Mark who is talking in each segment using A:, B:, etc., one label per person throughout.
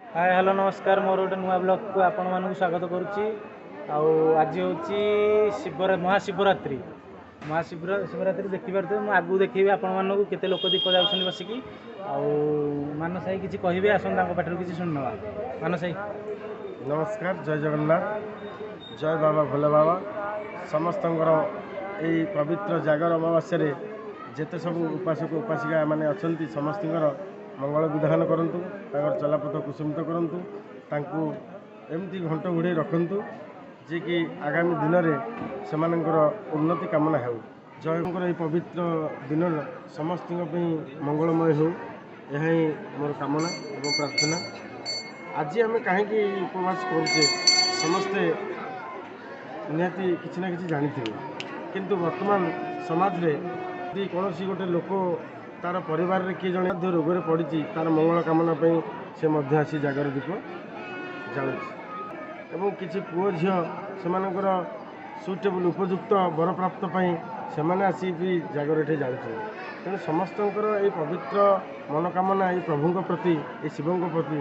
A: Hi hello नमस्कार मोर गोटे नुआ ब्लॉग को आपण मानक स्वागत करुच्ची। आज हूँ महाशिवरात्रि शिवरात्रि देखिपे मुझे आगू देखी आपण मानक केते लोक दीप जाऊँ बसिकी मानस भाई किसी कहे आसन पाटर किसी शुणवा। मानस भाई
B: नमस्कार, जय जगन्नाथ, जय बाबा भोले बाबा। समस्त यही पवित्र जागर अमावास्या जेते सब उपासक उपासिका मैंने अच्छा समस्त मंगल विधान करंतु, चलापथ कुसुमित करंतु, तांकु एमती घंट घोड़े रखंतु जे कि आगामी दिन में सेमानंकर उन्नति कामना हो। जयंकर ये पवित्र दिन समस्त मंगलमय हो, यह ही मोर कामना एवं प्रार्थना। आज आम कहीं उपवास करुचे समस्ते निहाती किसी ना कि जानी थे, किंतु वर्तमान समाज रे यदि कौन सी गोटे लोक तार परिवार रे किए जड़े रोग पड़ी तार मंगल कामना से आसी जागर दीप जाऊँ एवं किसी पुओ झील से सुटेबल उपयुक्त वर प्राप्त से आसी भी जागर ये जाऊँ। तेणु समस्त ये पवित्र मनोकामना ये प्रभु प्रति ये शिव प्रति,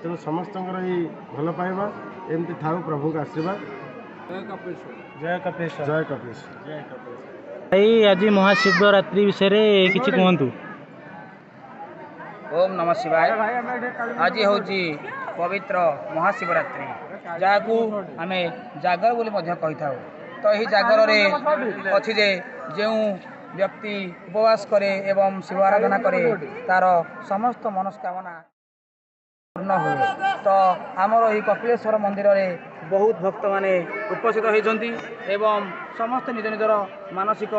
B: तेणु समस्त ये भल पाइबा एमती था प्रभु का आशीर्वाद।
A: जय कपिलेश
B: जय कपिलेश
A: जय कपिलेश भाई। आज महाशिवरात्रि विषय किसी कहतु।
C: ओम नमः शिवाय। आज हूँ पवित्र महाशिवरात्रि जहाँ आम जागर बोली कही था। तो यही जागर में अच्छी जो व्यक्ति उपवास करे एवं शिव आराधना करे तार समस्त मनस्कामना पूर्ण हुए। तो आमर यही कपिलेश्वर मंदिर में बहुत भक्त माने उपस्थित होती एवं समस्त निज निजर मानसिक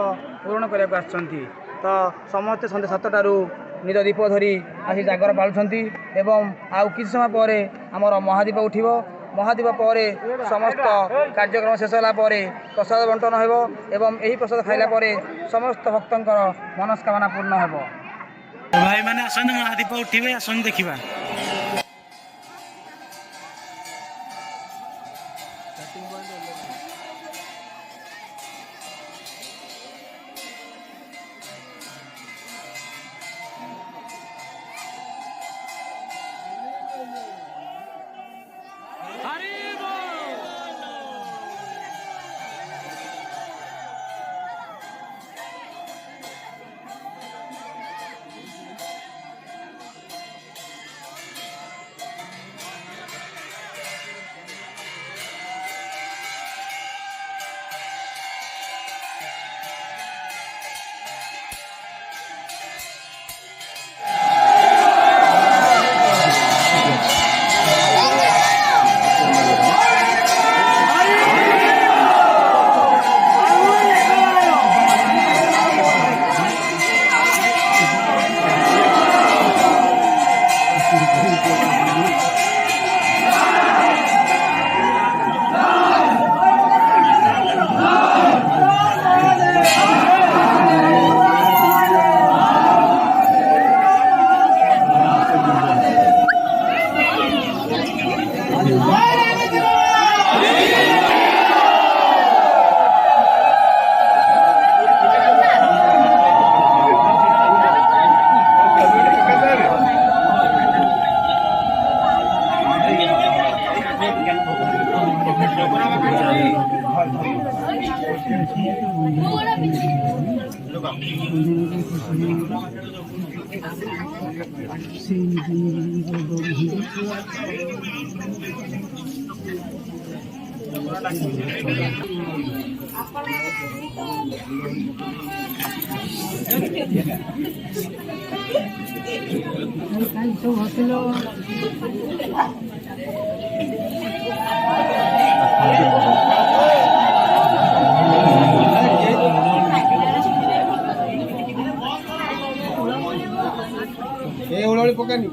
C: पूर्ण करने आसछंती। तो समस्ते सन्ध्या 7टारू निज दीप धरी आसी जागर पालुछंती एवं आउ किसी समय पर आमर महादीप उठिबो। महादीप पर समस्त कार्यक्रम शेष होला पर प्रसाद बंटन हेबो एवं यही प्रसाद खाइला पर समस्त भक्तंकर मनस्कामना पूर्ण हेबो।
A: भाई माने आसन महादीप उठिबे आसन देखिबा।
B: पकानी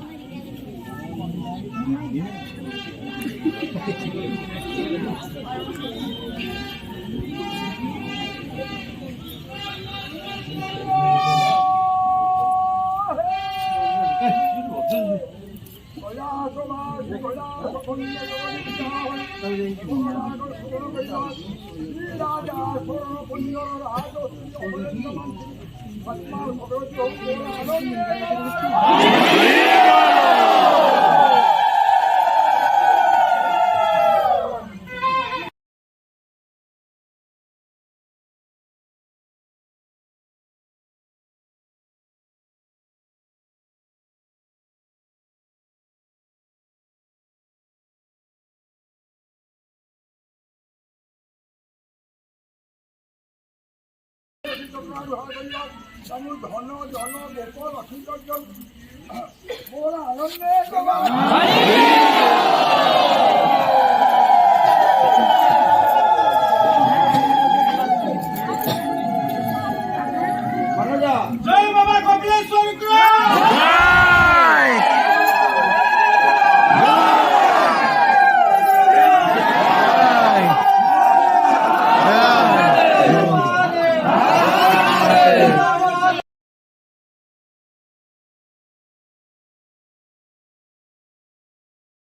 D: ଧନ ଜନ ବେକ ରଖି ମୋର ଆନନ୍ଦେ